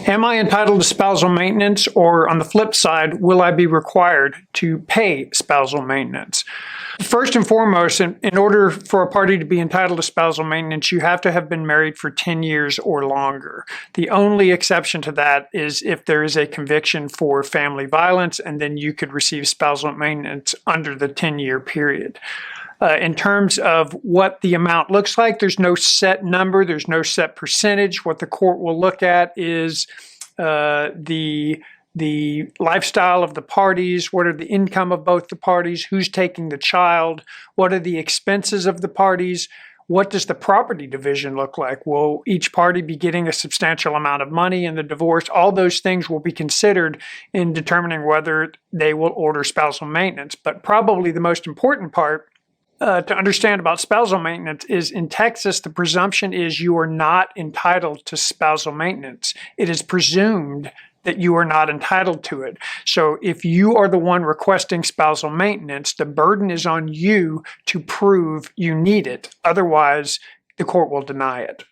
Am I entitled to spousal maintenance, or on the flip side, will I be required to pay spousal maintenance? First and foremost, in order for a party to be entitled to spousal maintenance, you have to have been married for 10 years or longer. The only exception to that is if there is a conviction for family violence, and then you could receive spousal maintenance under the 10-year period. In terms of what the amount looks like, there's no set number, there's no set percentage. What the court will look at is the lifestyle of the parties, what are the income of both the parties, who's taking the child, what are the expenses of the parties, what does the property division look like? Will each party be getting a substantial amount of money in the divorce? All those things will be considered in determining whether they will order spousal maintenance. But probably the most important part to understand about spousal maintenance is in Texas, the presumption is you are not entitled to spousal maintenance. It is presumed that you are not entitled to it. So if you are the one requesting spousal maintenance, the burden is on you to prove you need it. Otherwise, the court will deny it.